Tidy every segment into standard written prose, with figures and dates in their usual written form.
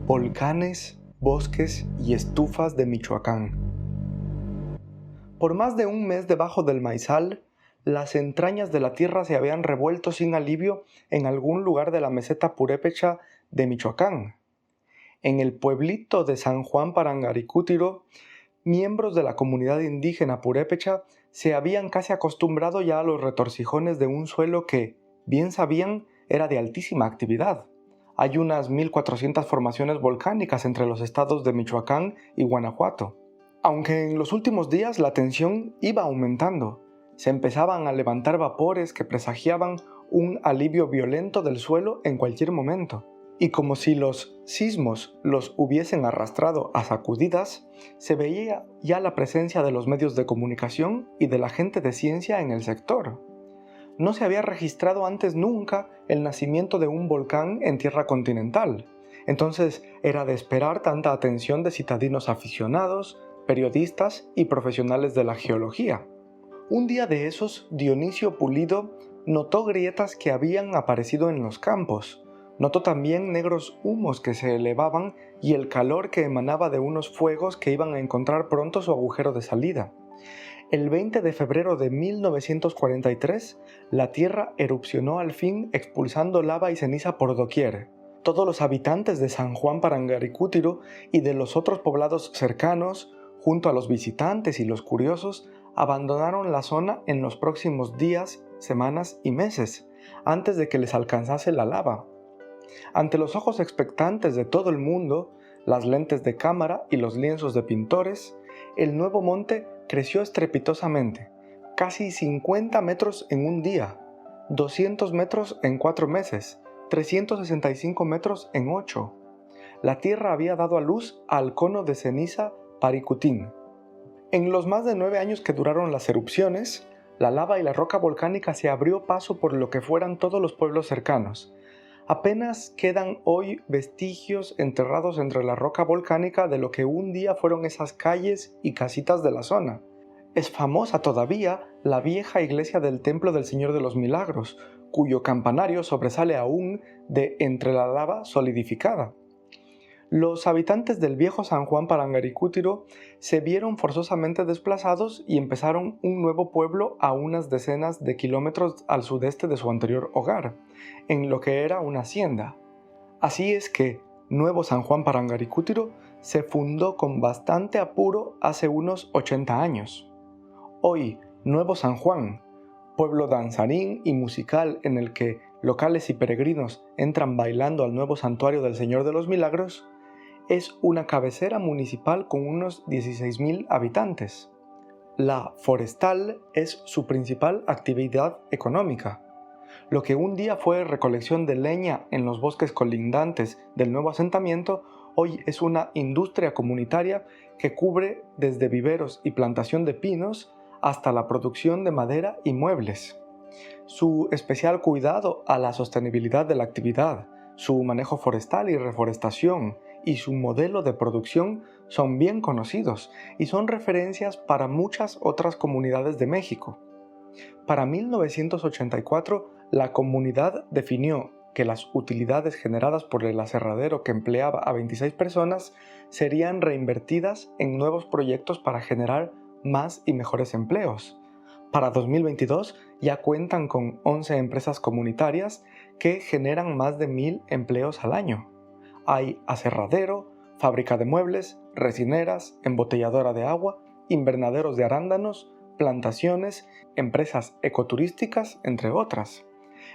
Volcanes, bosques y estufas de Michoacán. Por más de un mes debajo del maizal, las entrañas de la tierra se habían revuelto sin alivio en algún lugar de la meseta purépecha de Michoacán. En el pueblito de San Juan Parangaricútiro, miembros de la comunidad indígena purépecha se habían casi acostumbrado ya a los retorcijones de un suelo que, bien sabían, era de altísima actividad. Hay unas 1.400 formaciones volcánicas entre los estados de Michoacán y Guanajuato. Aunque en los últimos días la tensión iba aumentando, se empezaban a levantar vapores que presagiaban un alivio violento del suelo en cualquier momento. Y como si los sismos los hubiesen arrastrado a sacudidas, se veía ya la presencia de los medios de comunicación y de la gente de ciencia en el sector. No se había registrado antes nunca el nacimiento de un volcán en tierra continental, entonces era de esperar tanta atención de citadinos aficionados, periodistas y profesionales de la geología. Un día de esos, Dionisio Pulido notó grietas que habían aparecido en los campos. Notó también negros humos que se elevaban y el calor que emanaba de unos fuegos que iban a encontrar pronto su agujero de salida. El 20 de febrero de 1943, la Tierra erupcionó al fin expulsando lava y ceniza por doquier. Todos los habitantes de San Juan Parangaricútiro y de los otros poblados cercanos, junto a los visitantes y los curiosos, abandonaron la zona en los próximos días, semanas y meses, antes de que les alcanzase la lava. Ante los ojos expectantes de todo el mundo, las lentes de cámara y los lienzos de pintores, el nuevo monte creció estrepitosamente, casi 50 metros en un día, 200 metros en 4 meses, 365 metros en 8. La Tierra había dado a luz al cono de ceniza Paricutín. En los más de 9 años que duraron las erupciones, la lava y la roca volcánica se abrió paso por lo que fueran todos los pueblos cercanos. Apenas quedan hoy vestigios enterrados entre la roca volcánica de lo que un día fueron esas calles y casitas de la zona. Es famosa todavía la vieja iglesia del Templo del Señor de los Milagros, cuyo campanario sobresale aún de entre la lava solidificada. Los habitantes del viejo San Juan Parangaricútiro se vieron forzosamente desplazados y empezaron un nuevo pueblo a unas decenas de kilómetros al sudeste de su anterior hogar, en lo que era una hacienda. Así es que Nuevo San Juan Parangaricútiro se fundó con bastante apuro hace unos 80 años. Hoy, Nuevo San Juan, pueblo danzarín y musical en el que locales y peregrinos entran bailando al nuevo santuario del Señor de los Milagros, es una cabecera municipal con unos 16.000 habitantes. La forestal es su principal actividad económica. Lo que un día fue recolección de leña en los bosques colindantes del nuevo asentamiento, hoy es una industria comunitaria que cubre desde viveros y plantación de pinos hasta la producción de madera y muebles. Su especial cuidado a la sostenibilidad de la actividad, su manejo forestal y reforestación y su modelo de producción son bien conocidos y son referencias para muchas otras comunidades de México. Para 1984, la comunidad definió que las utilidades generadas por el aserradero que empleaba a 26 personas serían reinvertidas en nuevos proyectos para generar más y mejores empleos. Para 2022 ya cuentan con 11 empresas comunitarias que generan más de 1.000 empleos al año. Hay aserradero, fábrica de muebles, resineras, embotelladora de agua, invernaderos de arándanos, plantaciones, empresas ecoturísticas, entre otras.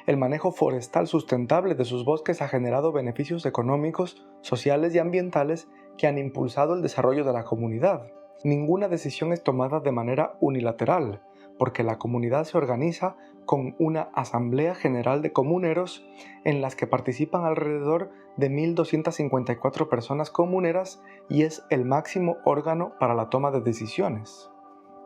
El manejo forestal sustentable de sus bosques ha generado beneficios económicos, sociales y ambientales que han impulsado el desarrollo de la comunidad. Ninguna decisión es tomada de manera unilateral, porque la comunidad se organiza con una asamblea general de comuneros en las que participan alrededor de 1.254 personas comuneras y es el máximo órgano para la toma de decisiones.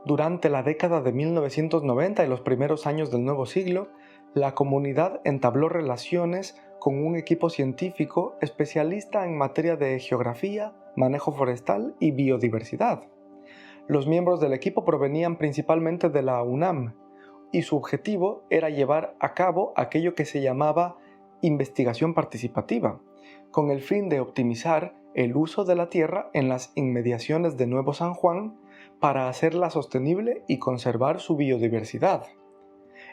Durante la década de 1990 y los primeros años del nuevo siglo, la comunidad entabló relaciones con un equipo científico especialista en materia de geografía, manejo forestal y biodiversidad. Los miembros del equipo provenían principalmente de la UNAM y su objetivo era llevar a cabo aquello que se llamaba investigación participativa, con el fin de optimizar el uso de la tierra en las inmediaciones de Nuevo San Juan para hacerla sostenible y conservar su biodiversidad.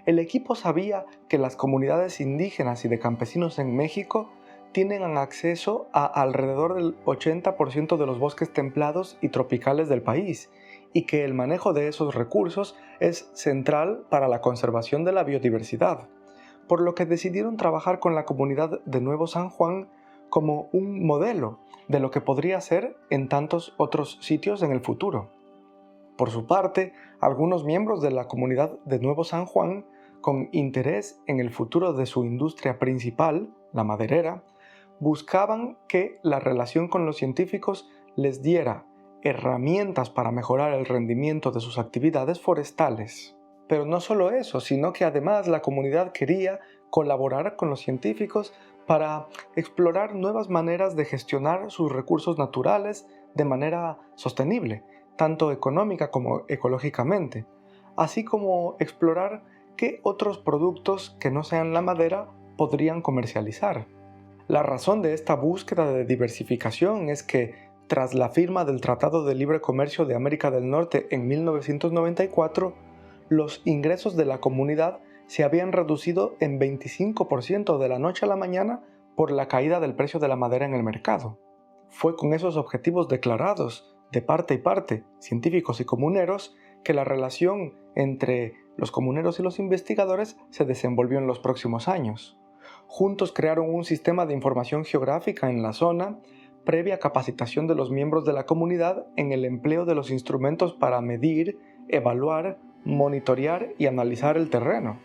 El equipo sabía que las comunidades indígenas y de campesinos en México tienen acceso a alrededor del 80% de los bosques templados y tropicales del país, y que el manejo de esos recursos es central para la conservación de la biodiversidad, por lo que decidieron trabajar con la comunidad de Nuevo San Juan como un modelo de lo que podría ser en tantos otros sitios en el futuro. Por su parte, algunos miembros de la comunidad de Nuevo San Juan, con interés en el futuro de su industria principal, la maderera, buscaban que la relación con los científicos les diera herramientas para mejorar el rendimiento de sus actividades forestales. Pero no solo eso, sino que además la comunidad quería colaborar con los científicos para explorar nuevas maneras de gestionar sus recursos naturales de manera sostenible, tanto económica como ecológicamente, así como explorar qué otros productos que no sean la madera podrían comercializar. La razón de esta búsqueda de diversificación es que, tras la firma del Tratado de Libre Comercio de América del Norte en 1994, los ingresos de la comunidad se habían reducido en 25% de la noche a la mañana por la caída del precio de la madera en el mercado. Fue con esos objetivos declarados, de parte y parte, científicos y comuneros, que la relación entre los comuneros y los investigadores se desenvolvió en los próximos años. Juntos crearon un sistema de información geográfica en la zona, previa capacitación de los miembros de la comunidad en el empleo de los instrumentos para medir, evaluar, monitorear y analizar el terreno,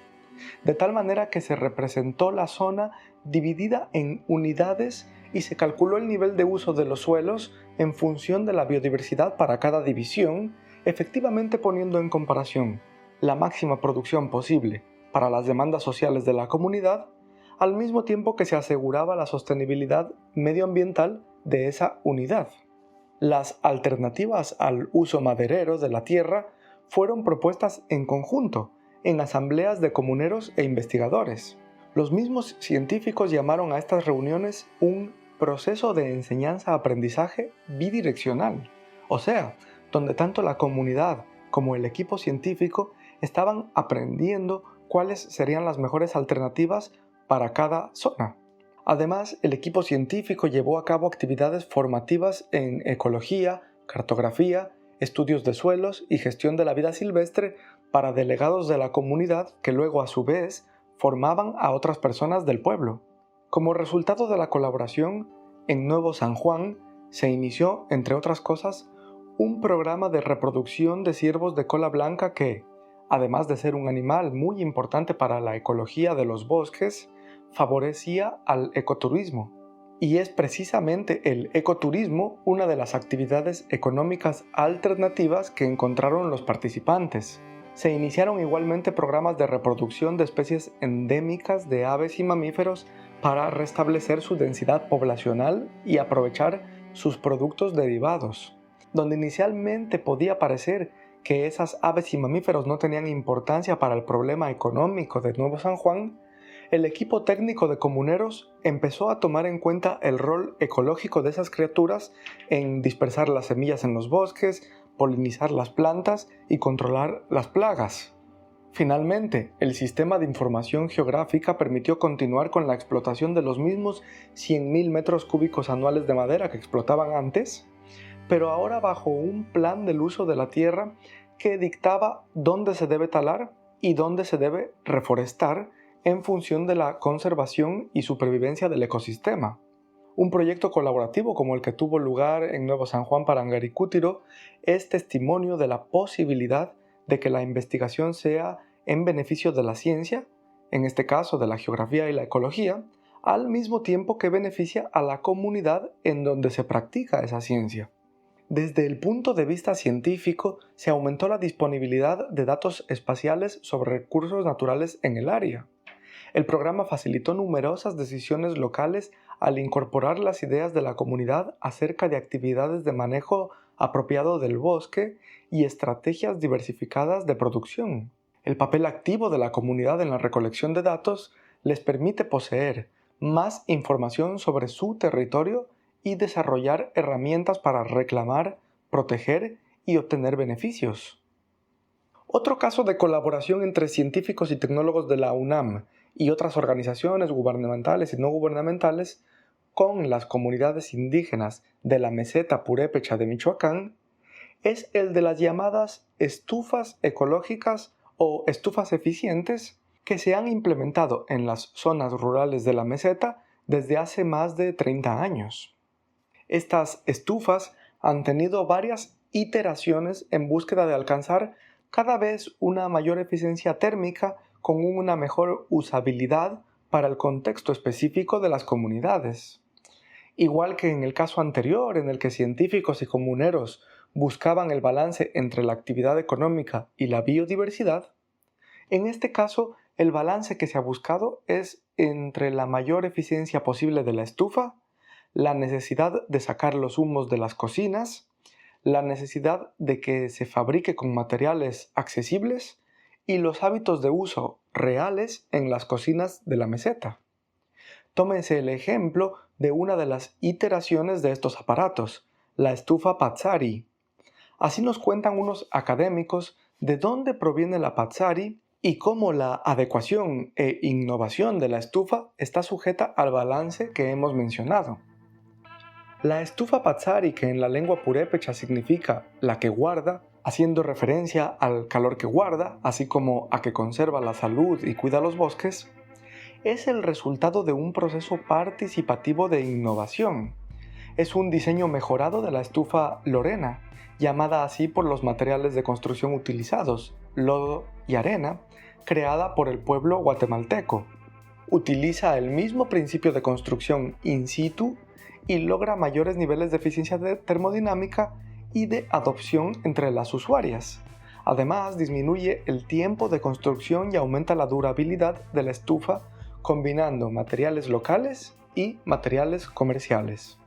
de tal manera que se representó la zona dividida en unidades y se calculó el nivel de uso de los suelos en función de la biodiversidad para cada división, efectivamente poniendo en comparación la máxima producción posible para las demandas sociales de la comunidad, al mismo tiempo que se aseguraba la sostenibilidad medioambiental de esa unidad. Las alternativas al uso maderero de la tierra fueron propuestas en conjunto, en asambleas de comuneros e investigadores. Los mismos científicos llamaron a estas reuniones un proceso de enseñanza-aprendizaje bidireccional, o sea, donde tanto la comunidad como el equipo científico estaban aprendiendo cuáles serían las mejores alternativas para cada zona. Además, el equipo científico llevó a cabo actividades formativas en ecología, cartografía, estudios de suelos y gestión de la vida silvestre para delegados de la comunidad que luego a su vez formaban a otras personas del pueblo. Como resultado de la colaboración, en Nuevo San Juan se inició, entre otras cosas, un programa de reproducción de ciervos de cola blanca que, además de ser un animal muy importante para la ecología de los bosques, favorecía al ecoturismo. Y es precisamente el ecoturismo una de las actividades económicas alternativas que encontraron los participantes. Se iniciaron igualmente programas de reproducción de especies endémicas de aves y mamíferos para restablecer su densidad poblacional y aprovechar sus productos derivados. Donde inicialmente podía parecer que esas aves y mamíferos no tenían importancia para el problema económico de Nuevo San Juan, el equipo técnico de comuneros empezó a tomar en cuenta el rol ecológico de esas criaturas en dispersar las semillas en los bosques, polinizar las plantas y controlar las plagas. Finalmente, el sistema de información geográfica permitió continuar con la explotación de los mismos 100.000 metros cúbicos anuales de madera que explotaban antes, pero ahora bajo un plan del uso de la tierra que dictaba dónde se debe talar y dónde se debe reforestar en función de la conservación y supervivencia del ecosistema. Un proyecto colaborativo como el que tuvo lugar en Nuevo San Juan para Angaricútiro es testimonio de la posibilidad de que la investigación sea en beneficio de la ciencia, en este caso de la geografía y la ecología, al mismo tiempo que beneficia a la comunidad en donde se practica esa ciencia. Desde el punto de vista científico, se aumentó la disponibilidad de datos espaciales sobre recursos naturales en el área. El programa facilitó numerosas decisiones locales al incorporar las ideas de la comunidad acerca de actividades de manejo apropiado del bosque y estrategias diversificadas de producción. El papel activo de la comunidad en la recolección de datos les permite poseer, más información sobre su territorio y desarrollar herramientas para reclamar, proteger y obtener beneficios. Otro caso de colaboración entre científicos y tecnólogos de la UNAM y otras organizaciones gubernamentales y no gubernamentales con las comunidades indígenas de la meseta purépecha de Michoacán es el de las llamadas estufas ecológicas o estufas eficientes que se han implementado en las zonas rurales de la meseta desde hace más de 30 años. Estas estufas han tenido varias iteraciones en búsqueda de alcanzar cada vez una mayor eficiencia térmica con una mejor usabilidad para el contexto específico de las comunidades. Igual que en el caso anterior, en el que científicos y comuneros buscaban el balance entre la actividad económica y la biodiversidad, en este caso el balance que se ha buscado es entre la mayor eficiencia posible de la estufa, la necesidad de sacar los humos de las cocinas, la necesidad de que se fabrique con materiales accesibles y los hábitos de uso reales en las cocinas de la meseta. Tómense el ejemplo de una de las iteraciones de estos aparatos, la estufa Pazzari. Así nos cuentan unos académicos de dónde proviene la Pazzari y cómo la adecuación e innovación de la estufa está sujeta al balance que hemos mencionado. La estufa Pazzari, que en la lengua purépecha significa la que guarda, haciendo referencia al calor que guarda, así como a que conserva la salud y cuida los bosques, es el resultado de un proceso participativo de innovación. Es un diseño mejorado de la estufa Lorena, llamada así por los materiales de construcción utilizados, lodo y arena, creada por el pueblo guatemalteco. Utiliza el mismo principio de construcción in situ y logra mayores niveles de eficiencia termodinámica y de adopción entre las usuarias. Además, disminuye el tiempo de construcción y aumenta la durabilidad de la estufa combinando materiales locales y materiales comerciales.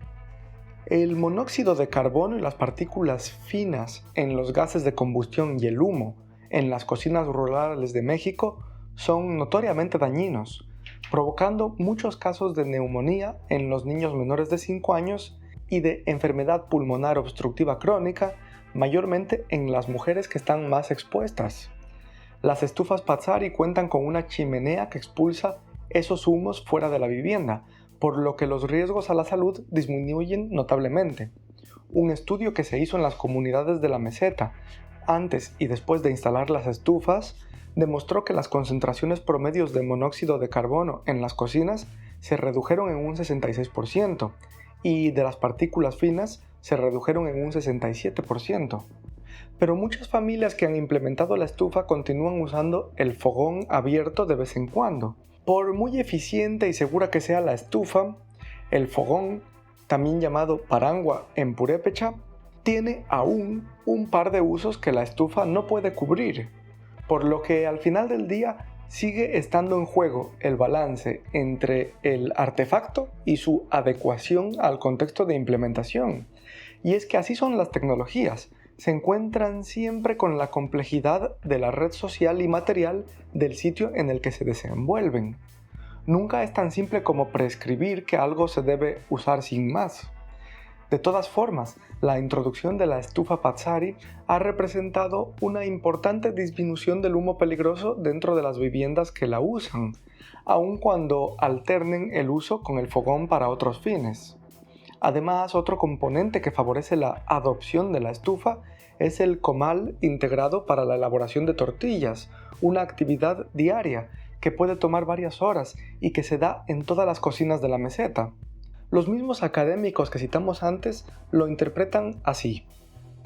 El monóxido de carbono y las partículas finas en los gases de combustión y el humo en las cocinas rurales de México son notoriamente dañinos, provocando muchos casos de neumonía en los niños menores de 5 años y de enfermedad pulmonar obstructiva crónica, mayormente en las mujeres que están más expuestas. Las estufas Pazzari cuentan con una chimenea que expulsa esos humos fuera de la vivienda, por lo que los riesgos a la salud disminuyen notablemente. Un estudio que se hizo en las comunidades de la meseta, antes y después de instalar las estufas, demostró que las concentraciones promedios de monóxido de carbono en las cocinas se redujeron en un 66% y de las partículas finas se redujeron en un 67%. Pero muchas familias que han implementado la estufa continúan usando el fogón abierto de vez en cuando. Por muy eficiente y segura que sea la estufa, el fogón, también llamado parangua en purépecha, tiene aún un par de usos que la estufa no puede cubrir, por lo que al final del día sigue estando en juego el balance entre el artefacto y su adecuación al contexto de implementación. Y es que así son las tecnologías, se encuentran siempre con la complejidad de la red social y material del sitio en el que se desenvuelven. Nunca es tan simple como prescribir que algo se debe usar sin más. De todas formas, la introducción de la estufa Pazzari ha representado una importante disminución del humo peligroso dentro de las viviendas que la usan, aun cuando alternen el uso con el fogón para otros fines. Además, otro componente que favorece la adopción de la estufa es el comal integrado para la elaboración de tortillas, una actividad diaria que puede tomar varias horas y que se da en todas las cocinas de la meseta. Los mismos académicos que citamos antes lo interpretan así.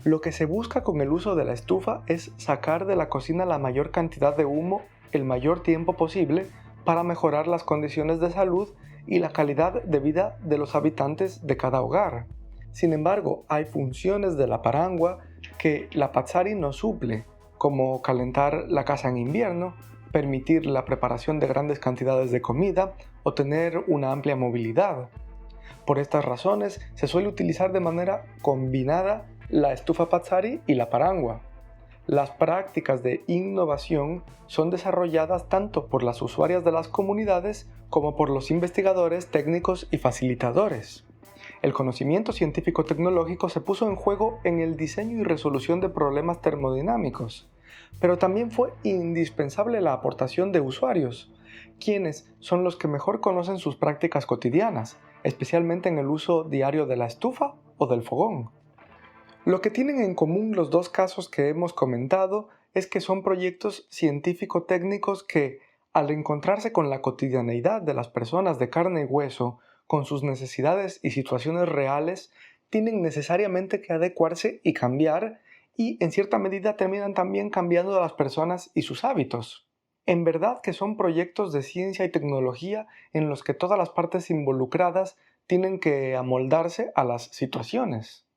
Lo que se busca con el uso de la estufa es sacar de la cocina la mayor cantidad de humo el mayor tiempo posible para mejorar las condiciones de salud y la calidad de vida de los habitantes de cada hogar. Sin embargo, hay funciones de la parangua que la Pazzari no suple, como calentar la casa en invierno, permitir la preparación de grandes cantidades de comida o tener una amplia movilidad. Por estas razones, se suele utilizar de manera combinada la estufa Pazzari y la parangua. Las prácticas de innovación son desarrolladas tanto por las usuarias de las comunidades como por los investigadores, técnicos y facilitadores. El conocimiento científico-tecnológico se puso en juego en el diseño y resolución de problemas termodinámicos, pero también fue indispensable la aportación de usuarios, quienes son los que mejor conocen sus prácticas cotidianas, especialmente en el uso diario de la estufa o del fogón. Lo que tienen en común los dos casos que hemos comentado es que son proyectos científico-técnicos que, al encontrarse con la cotidianeidad de las personas de carne y hueso, con sus necesidades y situaciones reales, tienen necesariamente que adecuarse y cambiar, y en cierta medida terminan también cambiando a las personas y sus hábitos. En verdad que son proyectos de ciencia y tecnología en los que todas las partes involucradas tienen que amoldarse a las situaciones.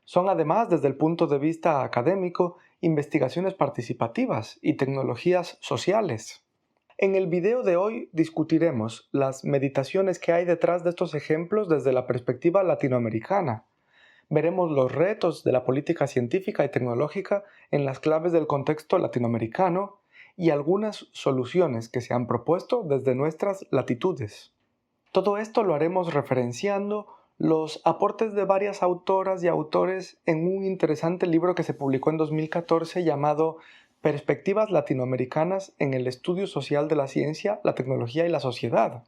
Son además, desde el punto de vista académico, investigaciones participativas y tecnologías sociales. En el video de hoy discutiremos las meditaciones que hay detrás de estos ejemplos desde la perspectiva latinoamericana. Veremos los retos de la política científica y tecnológica en las claves del contexto latinoamericano y algunas soluciones que se han propuesto desde nuestras latitudes. Todo esto lo haremos referenciando los aportes de varias autoras y autores en un interesante libro que se publicó en 2014 llamado Perspectivas latinoamericanas en el estudio social de la ciencia, la tecnología y la sociedad.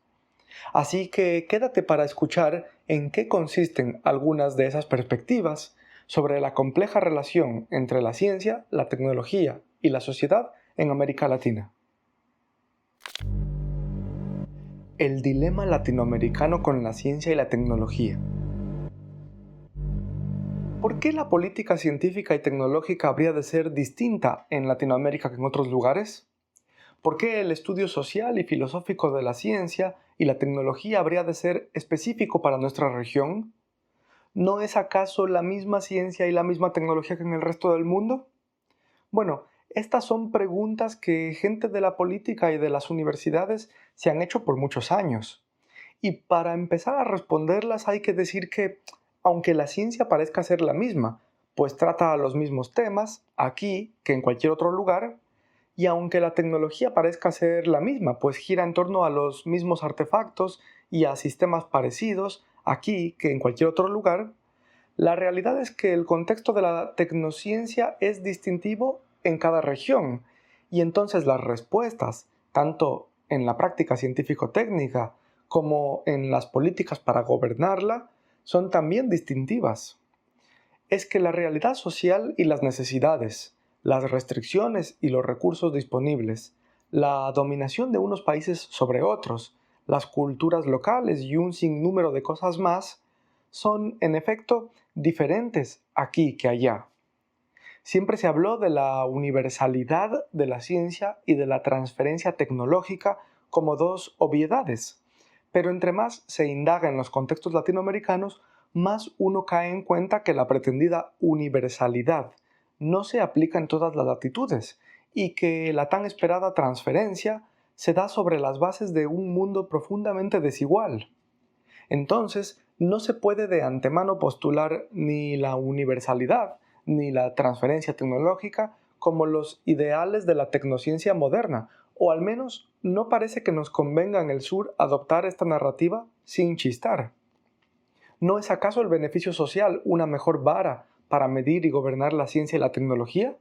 Así que quédate para escuchar en qué consisten algunas de esas perspectivas sobre la compleja relación entre la ciencia, la tecnología y la sociedad en América Latina. El dilema latinoamericano con la ciencia y la tecnología. ¿Por qué la política científica y tecnológica habría de ser distinta en Latinoamérica que en otros lugares? ¿Por qué el estudio social y filosófico de la ciencia y la tecnología habría de ser específico para nuestra región? ¿No es acaso la misma ciencia y la misma tecnología que en el resto del mundo? Bueno, estas son preguntas que gente de la política y de las universidades se han hecho por muchos años. Y para empezar a responderlas hay que decir que, aunque la ciencia parezca ser la misma, pues trata los mismos temas aquí que en cualquier otro lugar, y aunque la tecnología parezca ser la misma, pues gira en torno a los mismos artefactos y a sistemas parecidos aquí que en cualquier otro lugar, la realidad es que el contexto de la tecnociencia es distintivo en cada región, y entonces las respuestas, tanto en la práctica científico-técnica como en las políticas para gobernarla, son también distintivas. Es que la realidad social y las necesidades, las restricciones y los recursos disponibles, la dominación de unos países sobre otros, las culturas locales y un sinnúmero de cosas más, son en efecto diferentes aquí que allá. Siempre se habló de la universalidad de la ciencia y de la transferencia tecnológica como dos obviedades, pero entre más se indaga en los contextos latinoamericanos, más uno cae en cuenta que la pretendida universalidad no se aplica en todas las latitudes y que la tan esperada transferencia se da sobre las bases de un mundo profundamente desigual. Entonces, no se puede de antemano postular ni la universalidad ni la transferencia tecnológica como los ideales de la tecnociencia moderna, o al menos no parece que nos convenga en el sur adoptar esta narrativa sin chistar. ¿No es acaso el beneficio social una mejor vara para medir y gobernar la ciencia y la tecnología?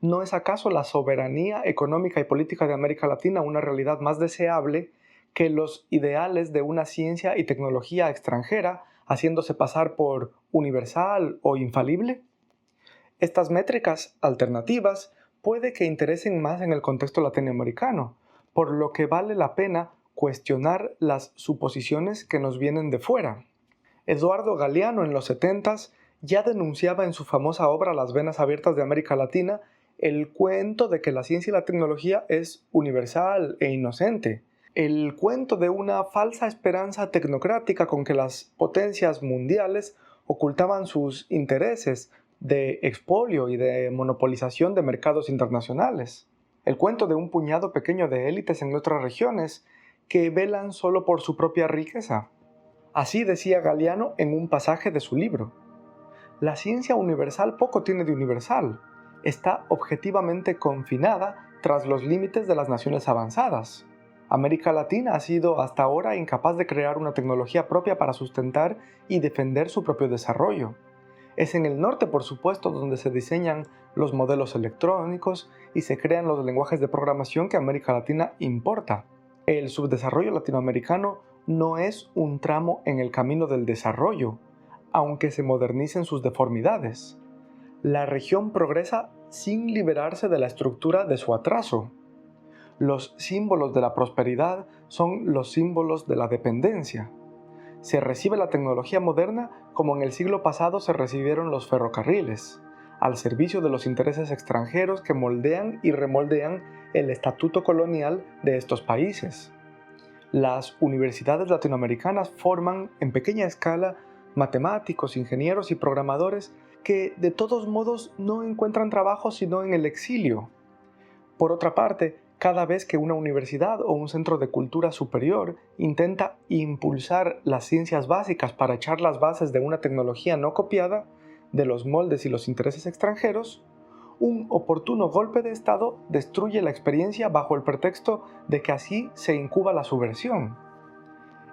¿No es acaso la soberanía económica y política de América Latina una realidad más deseable que los ideales de una ciencia y tecnología extranjera haciéndose pasar por universal o infalible? Estas métricas alternativas puede que interesen más en el contexto latinoamericano, por lo que vale la pena cuestionar las suposiciones que nos vienen de fuera. Eduardo Galeano en los 70s ya denunciaba en su famosa obra Las venas abiertas de América Latina el cuento de que la ciencia y la tecnología es universal e inocente, el cuento de una falsa esperanza tecnocrática con que las potencias mundiales ocultaban sus intereses de expolio y de monopolización de mercados internacionales, el cuento de un puñado pequeño de élites en nuestras regiones que velan solo por su propia riqueza. Así decía Galeano en un pasaje de su libro. La ciencia universal poco tiene de universal. está objetivamente confinada tras los límites de las naciones avanzadas. América Latina ha sido hasta ahora incapaz de crear una tecnología propia para sustentar y defender su propio desarrollo. Es en el norte, por supuesto, donde se diseñan los modelos electrónicos y se crean los lenguajes de programación que América Latina importa. El subdesarrollo latinoamericano no es un tramo en el camino del desarrollo, aunque se modernicen sus deformidades. La región progresa sin liberarse de la estructura de su atraso. Los símbolos de la prosperidad son los símbolos de la dependencia. Se recibe la tecnología moderna como en el siglo pasado se recibieron los ferrocarriles, al servicio de los intereses extranjeros que moldean y remoldean el estatuto colonial de estos países. Las universidades latinoamericanas forman en pequeña escala matemáticos, ingenieros y programadores que de todos modos no encuentran trabajo sino en el exilio. Por otra parte, cada vez que una universidad o un centro de cultura superior intenta impulsar las ciencias básicas para echar las bases de una tecnología no copiada de los moldes y los intereses extranjeros, un oportuno golpe de Estado destruye la experiencia bajo el pretexto de que así se incuba la subversión.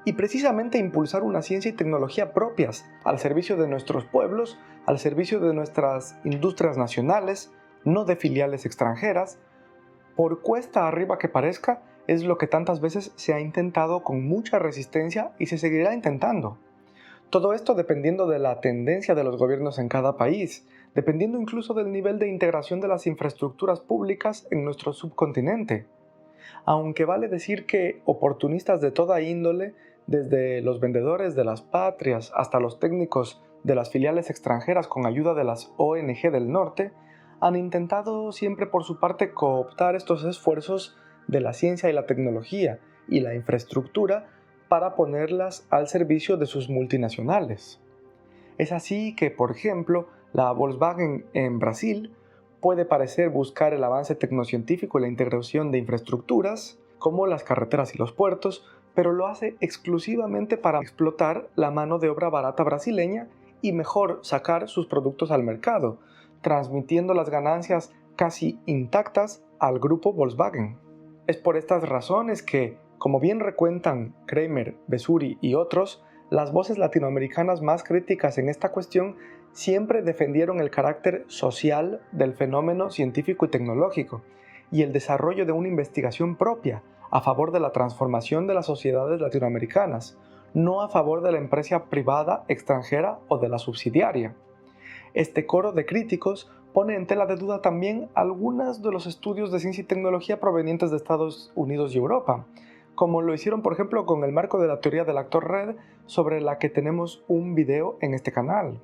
Y precisamente impulsar una ciencia y tecnología propias al servicio de nuestros pueblos, al servicio de nuestras industrias nacionales, no de filiales extranjeras, por cuesta arriba que parezca, es lo que tantas veces se ha intentado con mucha resistencia y se seguirá intentando. Todo esto dependiendo de la tendencia de los gobiernos en cada país, dependiendo incluso del nivel de integración de las infraestructuras públicas en nuestro subcontinente. Aunque vale decir que oportunistas de toda índole, desde los vendedores de las patrias hasta los técnicos de las filiales extranjeras con ayuda de las ONG del norte, han intentado siempre por su parte cooptar estos esfuerzos de la ciencia y la tecnología y la infraestructura para ponerlas al servicio de sus multinacionales. Es así que, por ejemplo, la Volkswagen en Brasil puede parecer buscar el avance tecnocientífico y la integración de infraestructuras, como las carreteras y los puertos, pero lo hace exclusivamente para explotar la mano de obra barata brasileña y mejor sacar sus productos al mercado, transmitiendo las ganancias casi intactas al grupo Volkswagen. Es por estas razones que, como bien recuentan Kramer, Vessuri y otros, las voces latinoamericanas más críticas en esta cuestión siempre defendieron el carácter social del fenómeno científico y tecnológico y el desarrollo de una investigación propia a favor de la transformación de las sociedades latinoamericanas, no a favor de la empresa privada extranjera o de la subsidiaria. Este coro de críticos pone en tela de duda también algunos de los estudios de ciencia y tecnología provenientes de Estados Unidos y Europa, como lo hicieron por ejemplo con el marco de la teoría del actor red, sobre la que tenemos un video en este canal.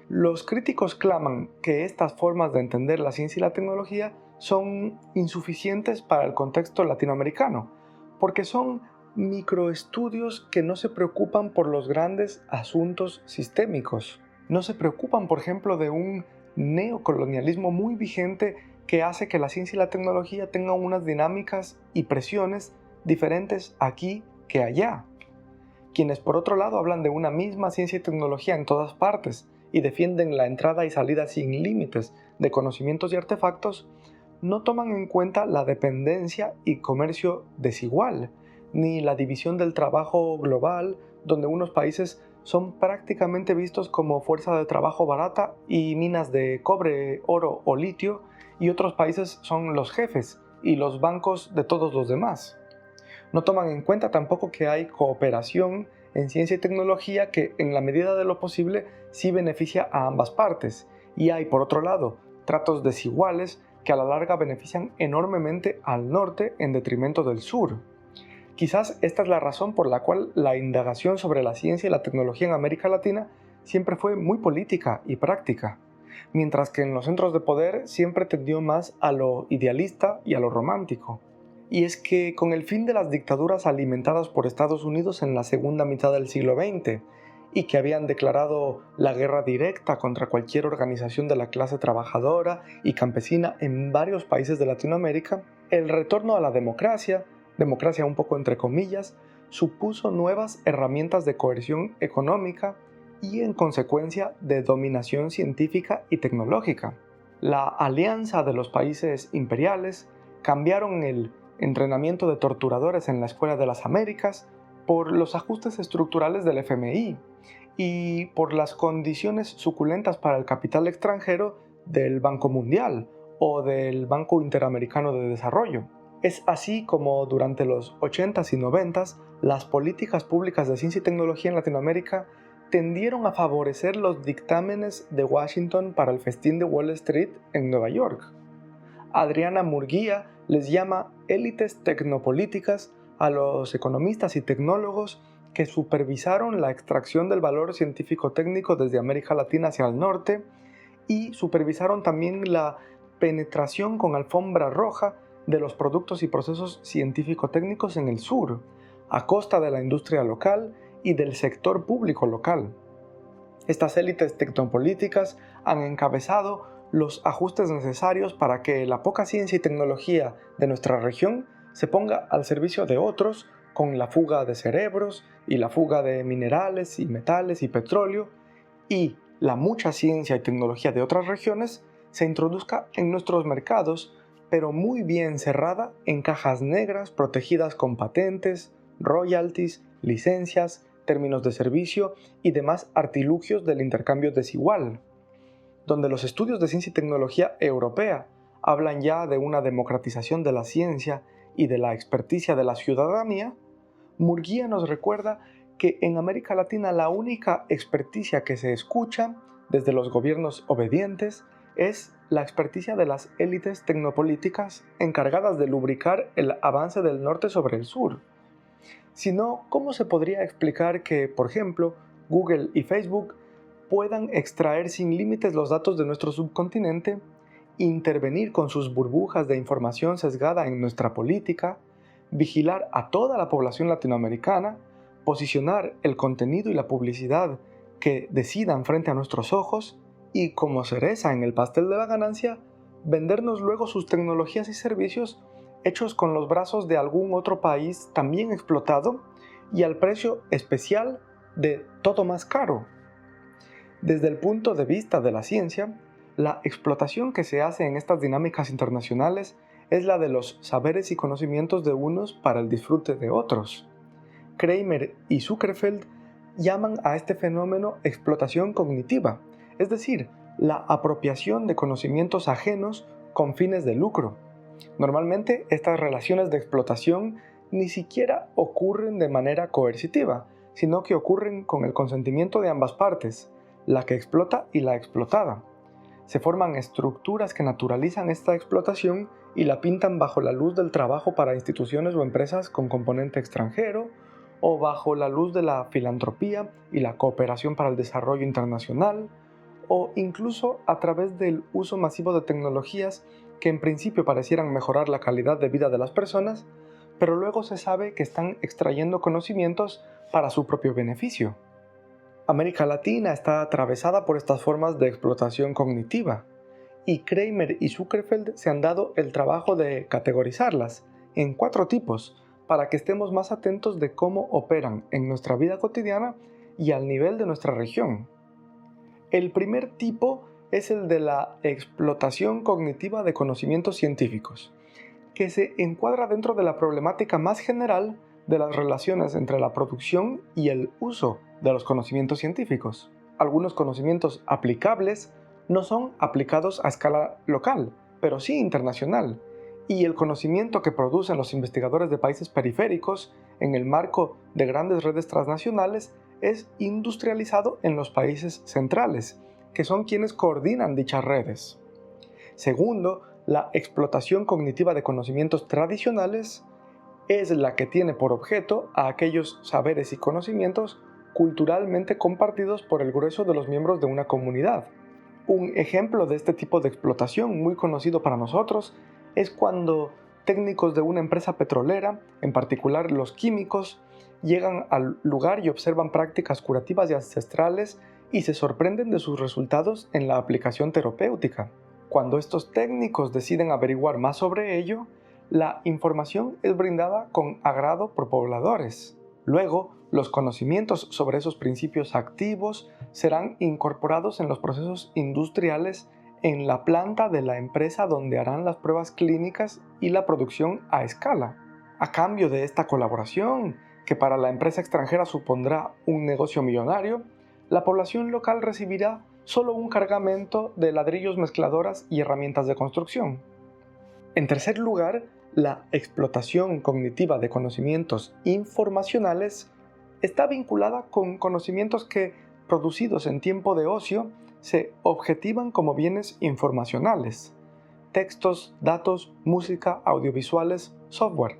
Los críticos claman que estas formas de entender la ciencia y la tecnología son insuficientes para el contexto latinoamericano, porque son microestudios que no se preocupan por los grandes asuntos sistémicos. No se preocupan, por ejemplo, de un neocolonialismo muy vigente que hace que la ciencia y la tecnología tengan unas dinámicas y presiones diferentes aquí que allá. Quienes por otro lado hablan de una misma ciencia y tecnología en todas partes y defienden la entrada y salida sin límites de conocimientos y artefactos, no toman en cuenta la dependencia y comercio desigual, ni la división del trabajo global, donde unos países son prácticamente vistos como fuerza de trabajo barata y minas de cobre, oro o litio, y otros países son los jefes y los bancos de todos los demás. No toman en cuenta tampoco que hay cooperación en ciencia y tecnología que, en la medida de lo posible, sí beneficia a ambas partes, y hay, por otro lado, tratos desiguales que a la larga benefician enormemente al norte en detrimento del sur. Quizás esta es la razón por la cual la indagación sobre la ciencia y la tecnología en América Latina siempre fue muy política y práctica, mientras que en los centros de poder siempre tendió más a lo idealista y a lo romántico. Y es que con el fin de las dictaduras alimentadas por Estados Unidos en la segunda mitad del siglo XX, y que habían declarado la guerra directa contra cualquier organización de la clase trabajadora y campesina en varios países de Latinoamérica, el retorno a la democracia un poco entre comillas, supuso nuevas herramientas de coerción económica y en consecuencia de dominación científica y tecnológica. la alianza de los países imperiales, cambiaron el entrenamiento de torturadores en la Escuela de las Américas por los ajustes estructurales del FMI y por las condiciones suculentas para el capital extranjero del Banco Mundial o del Banco Interamericano de Desarrollo. Es así como durante los 80s y 90s las políticas públicas de ciencia y tecnología en Latinoamérica tendieron a favorecer los dictámenes de Washington para el festín de Wall Street en Nueva York. Adriana Murguía les llama élites tecnopolíticas a los economistas y tecnólogos que supervisaron la extracción del valor científico-técnico desde América Latina hacia el norte y supervisaron también la penetración con alfombra roja de los productos y procesos científico-técnicos en el sur, a costa de la industria local y del sector público local. Estas élites tecnopolíticas han encabezado los ajustes necesarios para que la poca ciencia y tecnología de nuestra región se ponga al servicio de otros con la fuga de cerebros y la fuga de minerales y metales y petróleo, y la mucha ciencia y tecnología de otras regiones se introduzca en nuestros mercados, pero muy bien cerrada en cajas negras protegidas con patentes, royalties, licencias, términos de servicio y demás artilugios del intercambio desigual. Donde los estudios de ciencia y tecnología europea hablan ya de una democratización de la ciencia y de la experticia de la ciudadanía, Murguía nos recuerda que en América Latina la única experticia que se escucha desde los gobiernos obedientes es la experticia de las élites tecnopolíticas encargadas de lubricar el avance del norte sobre el sur. Si no, ¿cómo se podría explicar que, por ejemplo, Google y Facebook puedan extraer sin límites los datos de nuestro subcontinente, intervenir con sus burbujas de información sesgada en nuestra política, vigilar a toda la población latinoamericana, posicionar el contenido y la publicidad que decidan frente a nuestros ojos y, como cereza en el pastel de la ganancia, vendernos luego sus tecnologías y servicios hechos con los brazos de algún otro país también explotado y al precio especial de todo más caro? Desde el punto de vista de la ciencia, la explotación que se hace en estas dinámicas internacionales es la de los saberes y conocimientos de unos para el disfrute de otros. Kramer y Zuckerfeld llaman a este fenómeno explotación cognitiva, es decir, la apropiación de conocimientos ajenos con fines de lucro. Normalmente estas relaciones de explotación ni siquiera ocurren de manera coercitiva, sino que ocurren con el consentimiento de ambas partes, la que explota y la explotada. Se forman estructuras que naturalizan esta explotación y la pintan bajo la luz del trabajo para instituciones o empresas con componente extranjero, o bajo la luz de la filantropía y la cooperación para el desarrollo internacional, o incluso a través del uso masivo de tecnologías que en principio parecieran mejorar la calidad de vida de las personas, pero luego se sabe que están extrayendo conocimientos para su propio beneficio. América Latina está atravesada por estas formas de explotación cognitiva, y Kramer y Zuckerfeld se han dado el trabajo de categorizarlas en 4 tipos para que estemos más atentos de cómo operan en nuestra vida cotidiana y al nivel de nuestra región. El primer tipo es el de la explotación cognitiva de conocimientos científicos, que se encuadra dentro de la problemática más general de las relaciones entre la producción y el uso de los conocimientos científicos. Algunos conocimientos aplicables no son aplicados a escala local, pero sí internacional, y el conocimiento que producen los investigadores de países periféricos en el marco de grandes redes transnacionales es industrializado en los países centrales, que son quienes coordinan dichas redes. Segundo, la explotación cognitiva de conocimientos tradicionales es la que tiene por objeto a aquellos saberes y conocimientos culturalmente compartidos por el grueso de los miembros de una comunidad. Un ejemplo de este tipo de explotación muy conocido para nosotros es cuando técnicos de una empresa petrolera, en particular los químicos, llegan al lugar y observan prácticas curativas y ancestrales y se sorprenden de sus resultados en la aplicación terapéutica. Cuando estos técnicos deciden averiguar más sobre ello, la información es brindada con agrado por pobladores. Luego, los conocimientos sobre esos principios activos serán incorporados en los procesos industriales en la planta de la empresa donde harán las pruebas clínicas y la producción a escala. A cambio de esta colaboración, que para la empresa extranjera supondrá un negocio millonario, la población local recibirá solo un cargamento de ladrillos, mezcladoras y herramientas de construcción. En tercer lugar, la explotación cognitiva de conocimientos informacionales está vinculada con conocimientos que, producidos en tiempo de ocio, se objetivan como bienes informacionales: textos, datos, música, audiovisuales, software.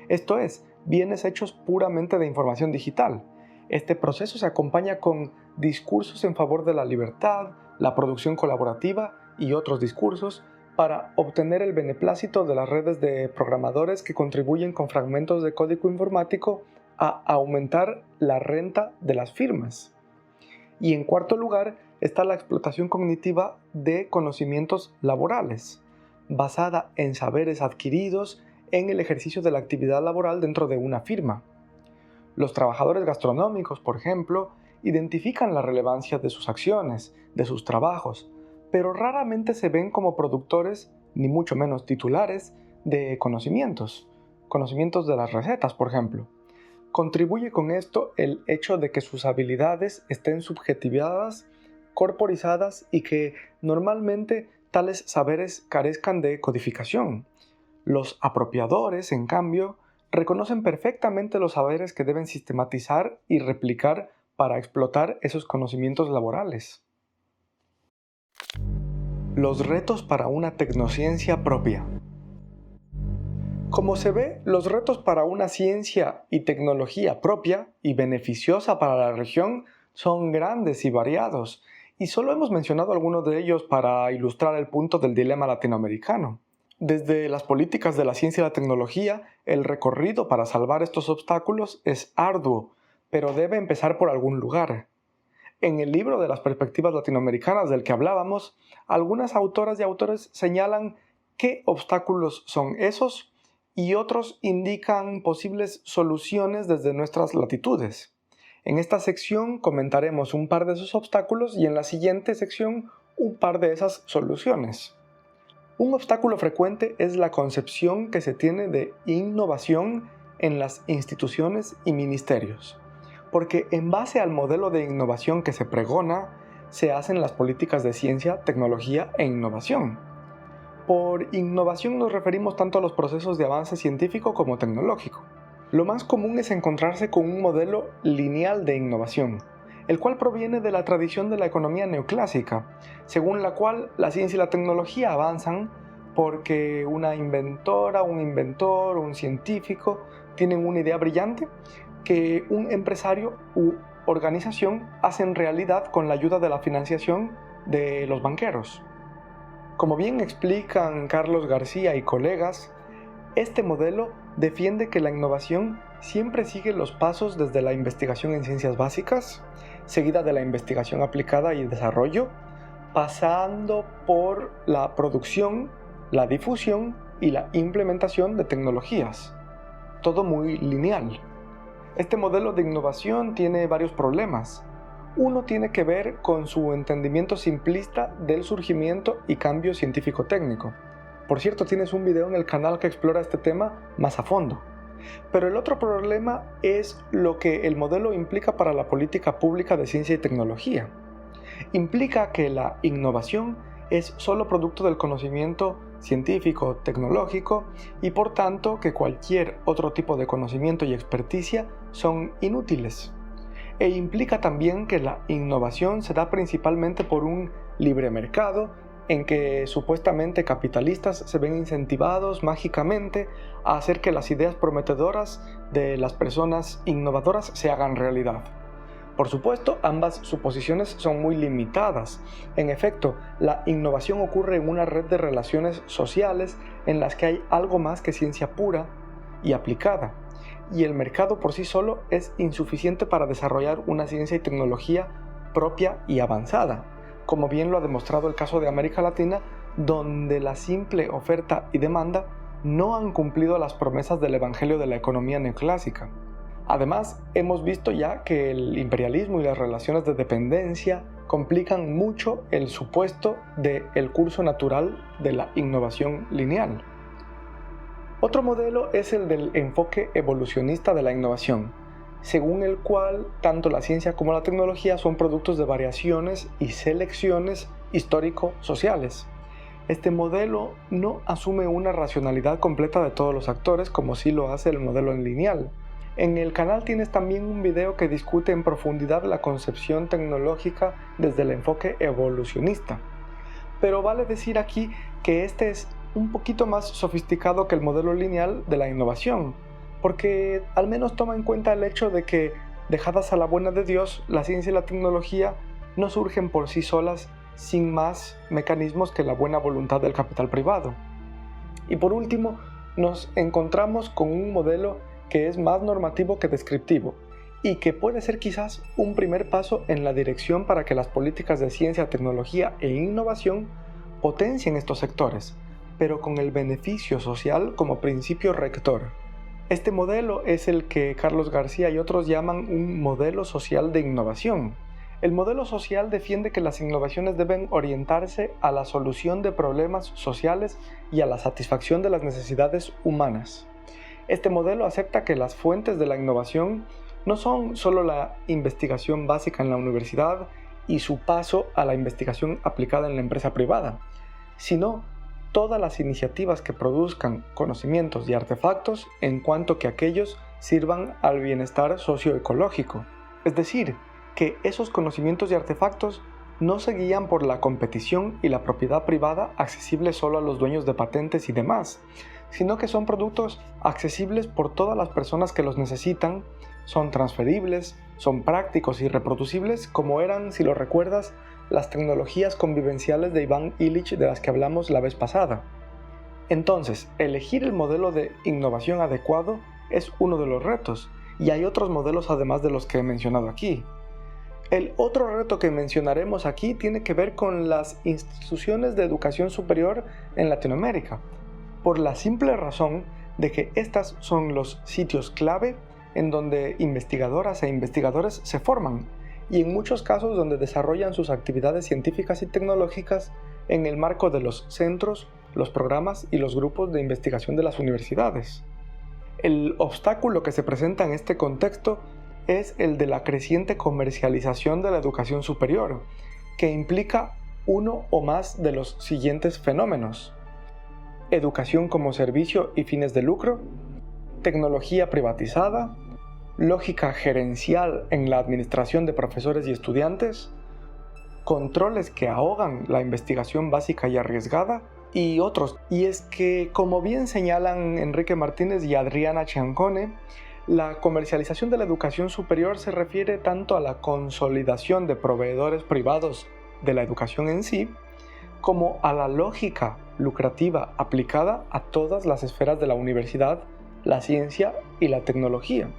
Esto es, bienes hechos puramente de información digital. Este proceso se acompaña con discursos en favor de la libertad, la producción colaborativa y otros discursos para obtener el beneplácito de las redes de programadores que contribuyen con fragmentos de código informático a aumentar la renta de las firmas. Y en cuarto lugar está la explotación cognitiva de conocimientos laborales, basada en saberes adquiridos en el ejercicio de la actividad laboral dentro de una firma. Los trabajadores gastronómicos, por ejemplo, identifican la relevancia de sus acciones, de sus trabajos, pero raramente se ven como productores, ni mucho menos titulares, de conocimientos de las recetas, por ejemplo. Contribuye con esto el hecho de que sus habilidades estén subjetivadas, corporizadas y que normalmente tales saberes carezcan de codificación. Los apropiadores, en cambio, reconocen perfectamente los saberes que deben sistematizar y replicar para explotar esos conocimientos laborales. Los retos para una tecnociencia propia. Como se ve, los retos para una ciencia y tecnología propia y beneficiosa para la región son grandes y variados, y solo hemos mencionado algunos de ellos para ilustrar el punto del dilema latinoamericano. Desde las políticas de la ciencia y la tecnología, el recorrido para salvar estos obstáculos es arduo, pero debe empezar por algún lugar. En el libro de las perspectivas latinoamericanas del que hablábamos, algunas autoras y autores señalan qué obstáculos son esos y otros indican posibles soluciones desde nuestras latitudes. En esta sección comentaremos un par de esos obstáculos y en la siguiente sección un par de esas soluciones. Un obstáculo frecuente es la concepción que se tiene de innovación en las instituciones y ministerios, porque en base al modelo de innovación que se pregona, se hacen las políticas de ciencia, tecnología e innovación. Por innovación nos referimos tanto a los procesos de avance científico como tecnológico. Lo más común es encontrarse con un modelo lineal de innovación, el cual proviene de la tradición de la economía neoclásica, según la cual la ciencia y la tecnología avanzan porque una inventora, un inventor, un científico tienen una idea brillante que un empresario u organización hacen realidad con la ayuda de la financiación de los banqueros. Como bien explican Carlos García y colegas, este modelo defiende que la innovación siempre sigue los pasos desde la investigación en ciencias básicas, seguida de la investigación aplicada y desarrollo, pasando por la producción, la difusión y la implementación de tecnologías. Todo muy lineal. Este modelo de innovación tiene varios problemas. Uno tiene que ver con su entendimiento simplista del surgimiento y cambio científico-técnico. Por cierto, tienes un video en el canal que explora este tema más a fondo. Pero el otro problema es lo que el modelo implica para la política pública de ciencia y tecnología. Implica que la innovación es solo producto del conocimiento científico, tecnológico, y por tanto que cualquier otro tipo de conocimiento y experticia son inútiles. E implica también que la innovación se da principalmente por un libre mercado en que supuestamente capitalistas se ven incentivados mágicamente a hacer que las ideas prometedoras de las personas innovadoras se hagan realidad. Por supuesto, ambas suposiciones son muy limitadas. En efecto, la innovación ocurre en una red de relaciones sociales en las que hay algo más que ciencia pura y aplicada, y el mercado por sí solo es insuficiente para desarrollar una ciencia y tecnología propia y avanzada, como bien lo ha demostrado el caso de América Latina, donde la simple oferta y demanda no han cumplido las promesas del evangelio de la economía neoclásica. Además, hemos visto ya que el imperialismo y las relaciones de dependencia complican mucho el supuesto del curso natural de la innovación lineal. Otro modelo es el del enfoque evolucionista de la innovación, según el cual tanto la ciencia como la tecnología son productos de variaciones y selecciones histórico-sociales. Este modelo no asume una racionalidad completa de todos los actores como sí lo hace el modelo lineal. En el canal tienes también un video que discute en profundidad la concepción tecnológica desde el enfoque evolucionista. Pero vale decir aquí que este es un poquito más sofisticado que el modelo lineal de la innovación, porque al menos toma en cuenta el hecho de que, dejadas a la buena de Dios, la ciencia y la tecnología no surgen por sí solas sin más mecanismos que la buena voluntad del capital privado. Y por último, nos encontramos con un modelo que es más normativo que descriptivo, y que puede ser quizás un primer paso en la dirección para que las políticas de ciencia, tecnología e innovación potencien estos sectores, pero con el beneficio social como principio rector. Este modelo es el que Carlos García y otros llaman un modelo social de innovación. El modelo social defiende que las innovaciones deben orientarse a la solución de problemas sociales y a la satisfacción de las necesidades humanas. Este modelo acepta que las fuentes de la innovación no son solo la investigación básica en la universidad y su paso a la investigación aplicada en la empresa privada, sino todas las iniciativas que produzcan conocimientos y artefactos en cuanto que aquellos sirvan al bienestar socioecológico. Es decir, que esos conocimientos y artefactos no se guían por la competición y la propiedad privada accesible solo a los dueños de patentes y demás, sino que son productos accesibles por todas las personas que los necesitan, son transferibles, son prácticos y reproducibles como eran, si lo recuerdas, las tecnologías convivenciales de Ivan Illich de las que hablamos la vez pasada. Entonces, elegir el modelo de innovación adecuado es uno de los retos, y hay otros modelos además de los que he mencionado aquí. El otro reto que mencionaremos aquí tiene que ver con las instituciones de educación superior en Latinoamérica, por la simple razón de que estas son los sitios clave en donde investigadoras e investigadores se forman, y en muchos casos donde desarrollan sus actividades científicas y tecnológicas en el marco de los centros, los programas y los grupos de investigación de las universidades. El obstáculo que se presenta en este contexto es el de la creciente comercialización de la educación superior, que implica uno o más de los siguientes fenómenos: educación como servicio y fines de lucro, tecnología privatizada, lógica gerencial en la administración de profesores y estudiantes, controles que ahogan la investigación básica y arriesgada, y otros. Y es que, como bien señalan Enrique Martínez y Adriana Ciancone, la comercialización de la educación superior se refiere tanto a la consolidación de proveedores privados de la educación en sí, como a la lógica lucrativa aplicada a todas las esferas de la universidad, la ciencia y la tecnología.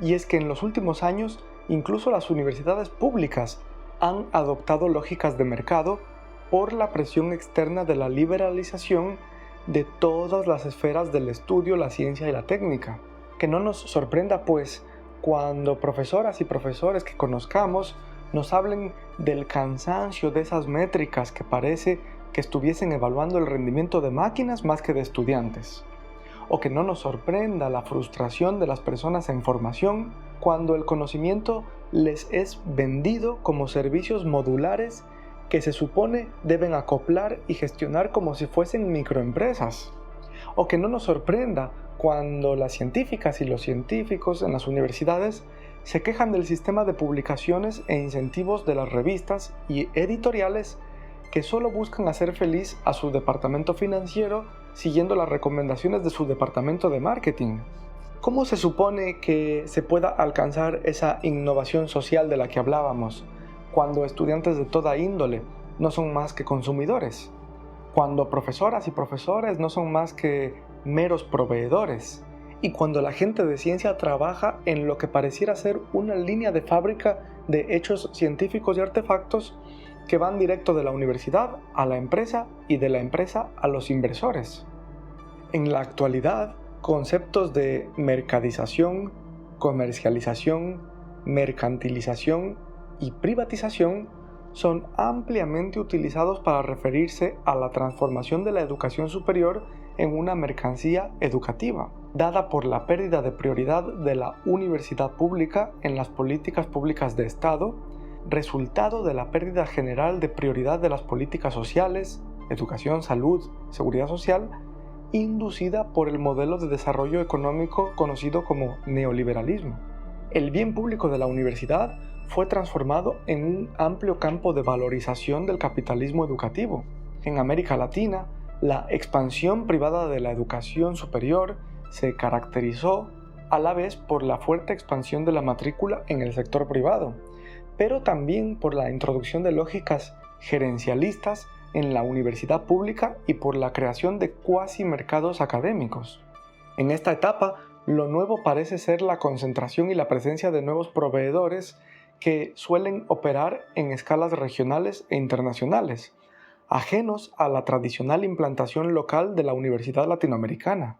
Y es que en los últimos años, incluso las universidades públicas han adoptado lógicas de mercado por la presión externa de la liberalización de todas las esferas del estudio, la ciencia y la técnica. Que no nos sorprenda, pues, cuando profesoras y profesores que conozcamos nos hablen del cansancio de esas métricas que parece que estuviesen evaluando el rendimiento de máquinas más que de estudiantes. O que no nos sorprenda la frustración de las personas en formación cuando el conocimiento les es vendido como servicios modulares que se supone deben acoplar y gestionar como si fuesen microempresas. O que no nos sorprenda cuando las científicas y los científicos en las universidades se quejan del sistema de publicaciones e incentivos de las revistas y editoriales que solo buscan hacer feliz a su departamento financiero siguiendo las recomendaciones de su departamento de marketing. ¿Cómo se supone que se pueda alcanzar esa innovación social de la que hablábamos cuando estudiantes de toda índole no son más que consumidores? Cuando profesoras y profesores no son más que meros proveedores, y cuando la gente de ciencia trabaja en lo que pareciera ser una línea de fábrica de hechos científicos y artefactos que van directo de la universidad a la empresa y de la empresa a los inversores. En la actualidad, conceptos de mercadización, comercialización, mercantilización y privatización son ampliamente utilizados para referirse a la transformación de la educación superior en una mercancía educativa, dada por la pérdida de prioridad de la universidad pública en las políticas públicas de Estado, resultado de la pérdida general de prioridad de las políticas sociales, educación, salud, seguridad social, inducida por el modelo de desarrollo económico conocido como neoliberalismo. El bien público de la universidad fue transformado en un amplio campo de valorización del capitalismo educativo. En América Latina, la expansión privada de la educación superior se caracterizó a la vez por la fuerte expansión de la matrícula en el sector privado, pero también por la introducción de lógicas gerencialistas en la universidad pública y por la creación de cuasi mercados académicos. En esta etapa, lo nuevo parece ser la concentración y la presencia de nuevos proveedores que suelen operar en escalas regionales e internacionales, ajenos a la tradicional implantación local de la universidad latinoamericana.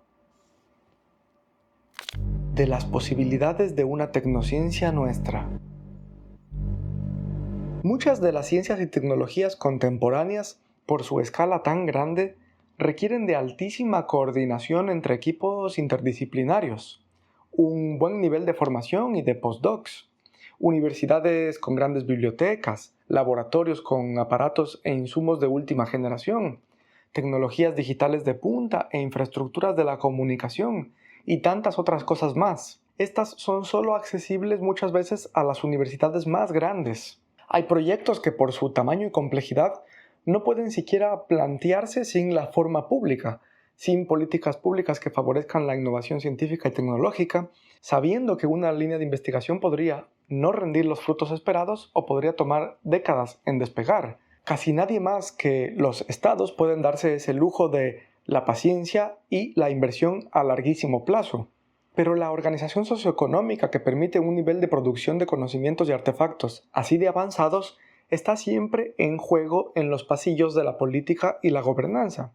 De las posibilidades de una tecnociencia nuestra. Muchas de las ciencias y tecnologías contemporáneas, por su escala tan grande, requieren de altísima coordinación entre equipos interdisciplinarios, un buen nivel de formación y de postdocs, universidades con grandes bibliotecas, laboratorios con aparatos e insumos de última generación, tecnologías digitales de punta e infraestructuras de la comunicación, y tantas otras cosas más. Estas son solo accesibles muchas veces a las universidades más grandes. Hay proyectos que por su tamaño y complejidad no pueden siquiera plantearse sin la forma pública, sin políticas públicas que favorezcan la innovación científica y tecnológica, sabiendo que una línea de investigación podría no rendir los frutos esperados o podría tomar décadas en despegar. Casi nadie más que los estados pueden darse ese lujo de la paciencia y la inversión a larguísimo plazo. Pero la organización socioeconómica que permite un nivel de producción de conocimientos y artefactos así de avanzados está siempre en juego en los pasillos de la política y la gobernanza.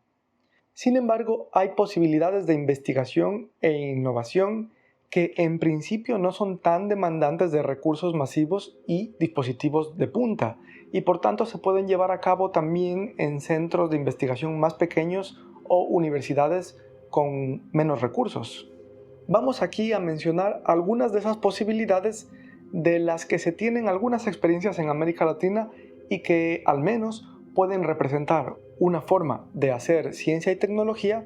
Sin embargo, hay posibilidades de investigación e innovación que en principio no son tan demandantes de recursos masivos y dispositivos de punta, y por tanto se pueden llevar a cabo también en centros de investigación más pequeños o universidades con menos recursos. Vamos aquí a mencionar algunas de esas posibilidades de las que se tienen algunas experiencias en América Latina y que al menos pueden representar una forma de hacer ciencia y tecnología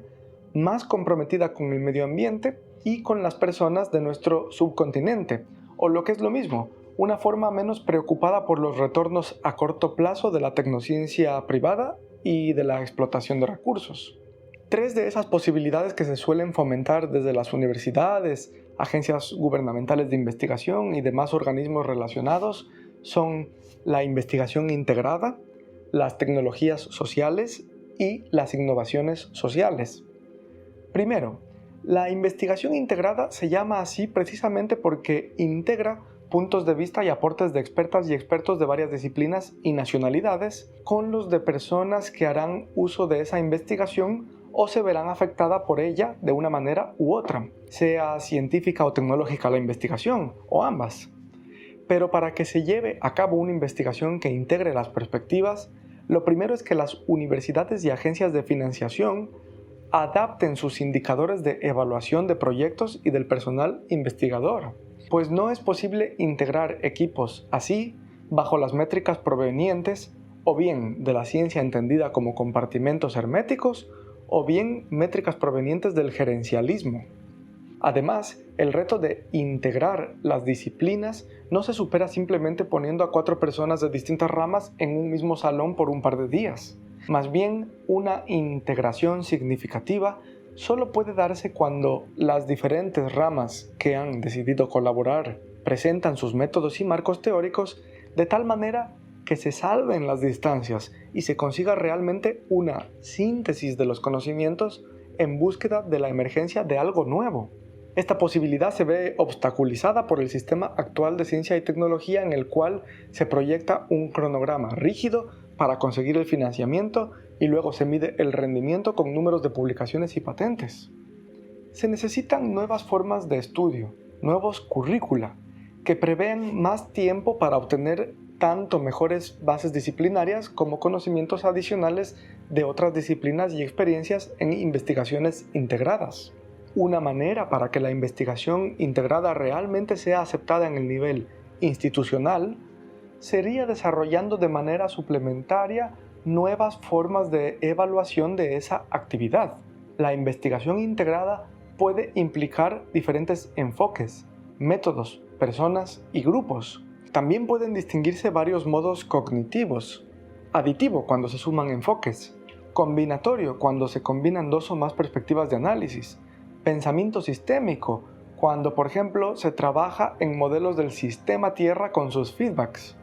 más comprometida con el medio ambiente y con las personas de nuestro subcontinente, o lo que es lo mismo, una forma menos preocupada por los retornos a corto plazo de la tecnociencia privada y de la explotación de recursos. Tres de esas posibilidades que se suelen fomentar desde las universidades, agencias gubernamentales de investigación y demás organismos relacionados son la investigación integrada, las tecnologías sociales y las innovaciones sociales. Primero, la investigación integrada se llama así precisamente porque integra puntos de vista y aportes de expertas y expertos de varias disciplinas y nacionalidades con los de personas que harán uso de esa investigación o se verán afectada por ella de una manera u otra, sea científica o tecnológica la investigación, o ambas. Pero para que se lleve a cabo una investigación que integre las perspectivas, lo primero es que las universidades y agencias de financiación adapten sus indicadores de evaluación de proyectos y del personal investigador, pues no es posible integrar equipos así bajo las métricas provenientes o bien de la ciencia entendida como compartimentos herméticos o bien métricas provenientes del gerencialismo. Además, el reto de integrar las disciplinas no se supera simplemente poniendo a 4 personas de distintas ramas en un mismo salón por un par de días. Más bien, una integración significativa solo puede darse cuando las diferentes ramas que han decidido colaborar presentan sus métodos y marcos teóricos de tal manera que se salven las distancias y se consiga realmente una síntesis de los conocimientos en búsqueda de la emergencia de algo nuevo. Esta posibilidad se ve obstaculizada por el sistema actual de ciencia y tecnología en el cual se proyecta un cronograma rígido para conseguir el financiamiento y luego se mide el rendimiento con números de publicaciones y patentes. Se necesitan nuevas formas de estudio, nuevos currícula, que prevén más tiempo para obtener tanto mejores bases disciplinarias como conocimientos adicionales de otras disciplinas y experiencias en investigaciones integradas. Una manera para que la investigación integrada realmente sea aceptada en el nivel institucional sería desarrollando de manera suplementaria nuevas formas de evaluación de esa actividad. La investigación integrada puede implicar diferentes enfoques, métodos, personas y grupos. También pueden distinguirse varios modos cognitivos: aditivo cuando se suman enfoques, combinatorio cuando se combinan dos o más perspectivas de análisis, pensamiento sistémico cuando, por ejemplo, se trabaja en modelos del sistema Tierra con sus feedbacks.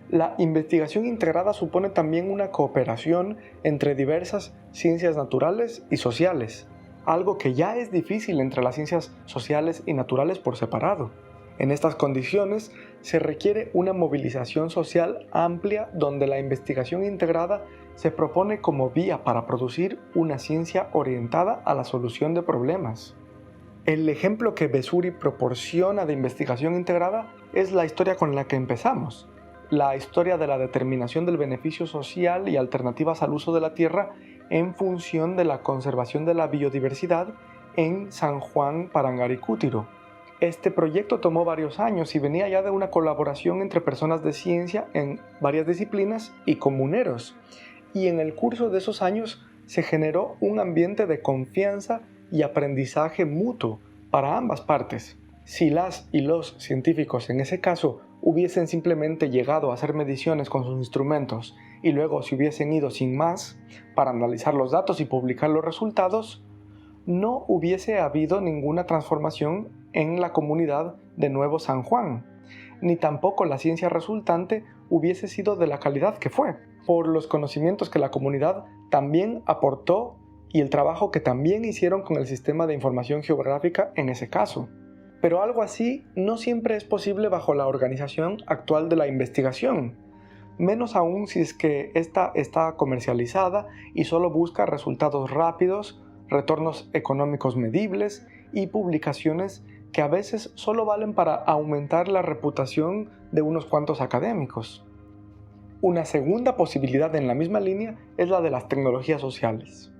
La investigación integrada supone también una cooperación entre diversas ciencias naturales y sociales, algo que ya es difícil entre las ciencias sociales y naturales por separado. En estas condiciones se requiere una movilización social amplia donde la investigación integrada se propone como vía para producir una ciencia orientada a la solución de problemas. El ejemplo que Vessuri proporciona de investigación integrada es la historia con la que empezamos, la historia de la determinación del beneficio social y alternativas al uso de la tierra en función de la conservación de la biodiversidad en San Juan Parangaricútiro. Este proyecto tomó varios años y venía ya de una colaboración entre personas de ciencia en varias disciplinas y comuneros, y en el curso de esos años se generó un ambiente de confianza y aprendizaje mutuo para ambas partes. Si las y los científicos en ese caso hubiesen simplemente llegado a hacer mediciones con sus instrumentos y luego se hubiesen ido sin más para analizar los datos y publicar los resultados, no hubiese habido ninguna transformación en la comunidad de Nuevo San Juan, ni tampoco la ciencia resultante hubiese sido de la calidad que fue, por los conocimientos que la comunidad también aportó y el trabajo que también hicieron con el sistema de información geográfica en ese caso. Pero algo así no siempre es posible bajo la organización actual de la investigación, menos aún si es que ésta está comercializada y solo busca resultados rápidos, retornos económicos medibles y publicaciones que a veces solo valen para aumentar la reputación de unos cuantos académicos. Una segunda posibilidad en la misma línea es la de las tecnologías sociales.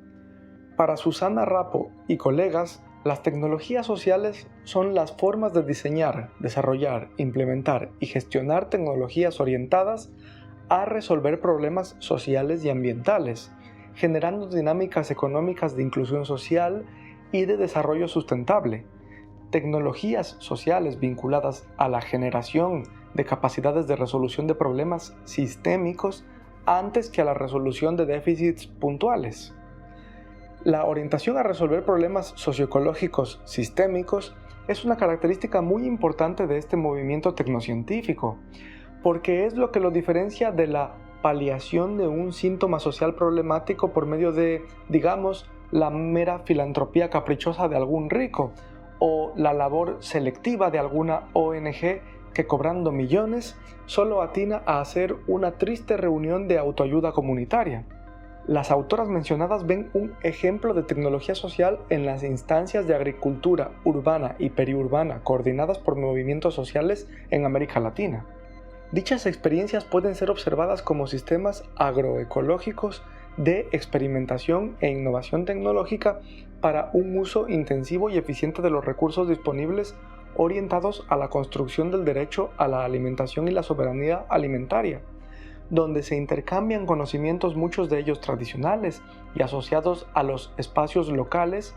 Para Susana Rapo y colegas, las tecnologías sociales son las formas de diseñar, desarrollar, implementar y gestionar tecnologías orientadas a resolver problemas sociales y ambientales, generando dinámicas económicas de inclusión social y de desarrollo sustentable. Tecnologías sociales vinculadas a la generación de capacidades de resolución de problemas sistémicos antes que a la resolución de déficits puntuales. La orientación a resolver problemas socioecológicos sistémicos es una característica muy importante de este movimiento tecnocientífico, porque es lo que lo diferencia de la paliación de un síntoma social problemático por medio de, digamos, la mera filantropía caprichosa de algún rico o la labor selectiva de alguna ONG que, cobrando millones, solo atina a hacer una triste reunión de autoayuda comunitaria. Las autoras mencionadas ven un ejemplo de tecnología social en las instancias de agricultura urbana y periurbana coordinadas por movimientos sociales en América Latina. Dichas experiencias pueden ser observadas como sistemas agroecológicos de experimentación e innovación tecnológica para un uso intensivo y eficiente de los recursos disponibles orientados a la construcción del derecho a la alimentación y la soberanía alimentaria, donde se intercambian conocimientos, muchos de ellos tradicionales y asociados a los espacios locales,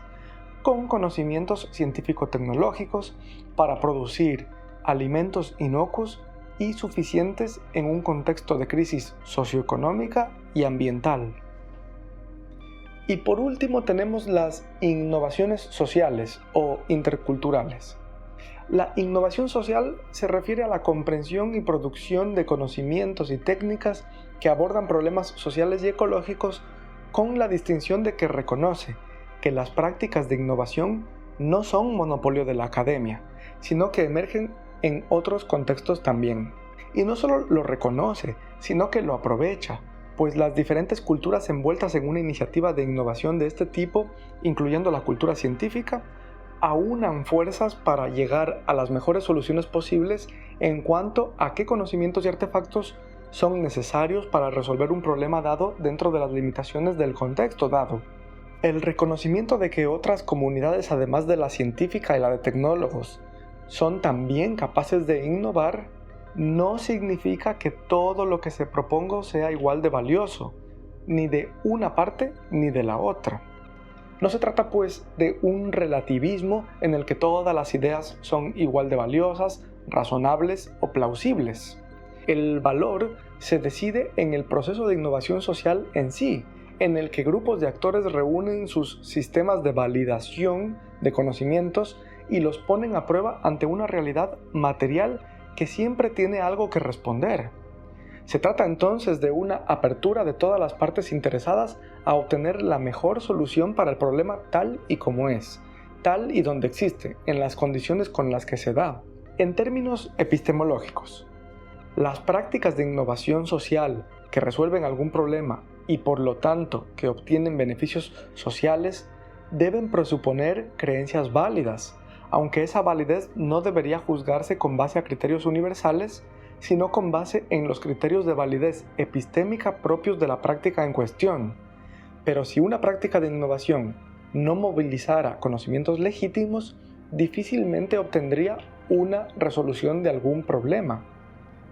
con conocimientos científico-tecnológicos para producir alimentos inocuos y suficientes en un contexto de crisis socioeconómica y ambiental. Y por último tenemos las innovaciones sociales o interculturales. La innovación social se refiere a la comprensión y producción de conocimientos y técnicas que abordan problemas sociales y ecológicos con la distinción de que reconoce que las prácticas de innovación no son monopolio de la academia, sino que emergen en otros contextos también. Y no solo lo reconoce, sino que lo aprovecha, pues las diferentes culturas envueltas en una iniciativa de innovación de este tipo, incluyendo la cultura científica, aúnan fuerzas para llegar a las mejores soluciones posibles en cuanto a qué conocimientos y artefactos son necesarios para resolver un problema dado dentro de las limitaciones del contexto dado. El reconocimiento de que otras comunidades, además de la científica y la de tecnólogos, son también capaces de innovar, no significa que todo lo que se proponga sea igual de valioso, ni de una parte ni de la otra. No se trata pues de un relativismo en el que todas las ideas son igual de valiosas, razonables o plausibles. El valor se decide en el proceso de innovación social en sí, en el que grupos de actores reúnen sus sistemas de validación de conocimientos y los ponen a prueba ante una realidad material que siempre tiene algo que responder. Se trata entonces de una apertura de todas las partes interesadas a obtener la mejor solución para el problema tal y como es, tal y donde existe, en las condiciones con las que se da. En términos epistemológicos, las prácticas de innovación social que resuelven algún problema y por lo tanto que obtienen beneficios sociales deben presuponer creencias válidas, aunque esa validez no debería juzgarse con base a criterios universales, sino con base en los criterios de validez epistémica propios de la práctica en cuestión. Pero si una práctica de innovación no movilizara conocimientos legítimos, difícilmente obtendría una resolución de algún problema.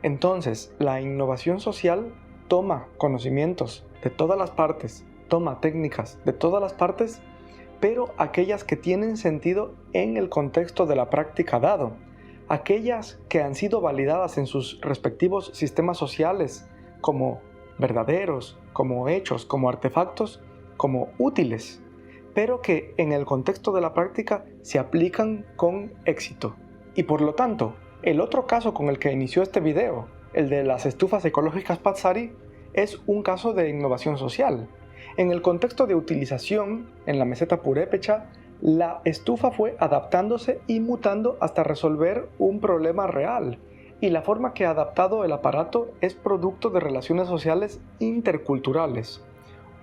Entonces, la innovación social toma conocimientos de todas las partes, toma técnicas de todas las partes, pero aquellas que tienen sentido en el contexto de la práctica dado, aquellas que han sido validadas en sus respectivos sistemas sociales como verdaderos, como hechos, como artefactos, como útiles, pero que en el contexto de la práctica se aplican con éxito. Y por lo tanto, el otro caso con el que inició este video, el de las estufas ecológicas Pazzari, es un caso de innovación social. En el contexto de utilización en la meseta purépecha, la estufa fue adaptándose y mutando hasta resolver un problema real, y la forma que ha adaptado el aparato es producto de relaciones sociales interculturales,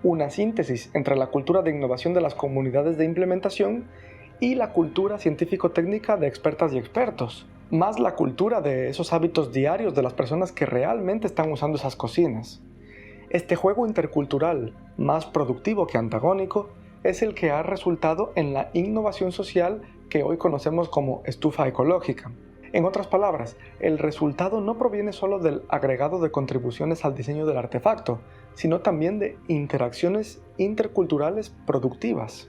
una síntesis entre la cultura de innovación de las comunidades de implementación y la cultura científico-técnica de expertas y expertos, más la cultura de esos hábitos diarios de las personas que realmente están usando esas cocinas. Este juego intercultural, más productivo que antagónico, es el que ha resultado en la innovación social que hoy conocemos como estufa ecológica. En otras palabras, el resultado no proviene solo del agregado de contribuciones al diseño del artefacto, sino también de interacciones interculturales productivas.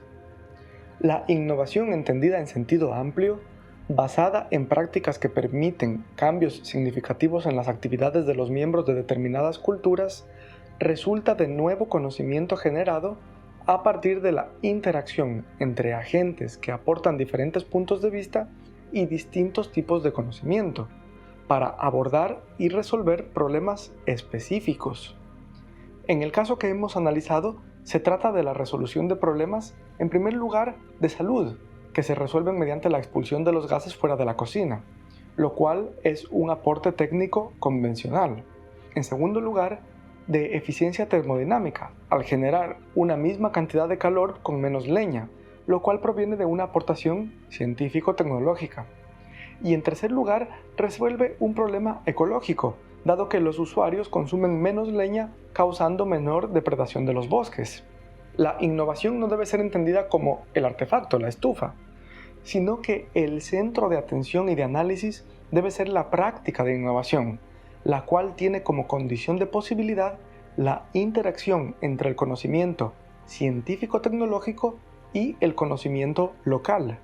La innovación entendida en sentido amplio, basada en prácticas que permiten cambios significativos en las actividades de los miembros de determinadas culturas, resulta de nuevo conocimiento generado a partir de la interacción entre agentes que aportan diferentes puntos de vista y distintos tipos de conocimiento, para abordar y resolver problemas específicos. En el caso que hemos analizado, se trata de la resolución de problemas, en primer lugar, de salud, que se resuelven mediante la expulsión de los gases fuera de la cocina, lo cual es un aporte técnico convencional. En segundo lugar, de eficiencia termodinámica, al generar una misma cantidad de calor con menos leña, lo cual proviene de una aportación científico-tecnológica. Y en tercer lugar, resuelve un problema ecológico, dado que los usuarios consumen menos leña causando menor depredación de los bosques. La innovación no debe ser entendida como el artefacto, la estufa, sino que el centro de atención y de análisis debe ser la práctica de innovación, la cual tiene como condición de posibilidad la interacción entre el conocimiento científico-tecnológico y el conocimiento local.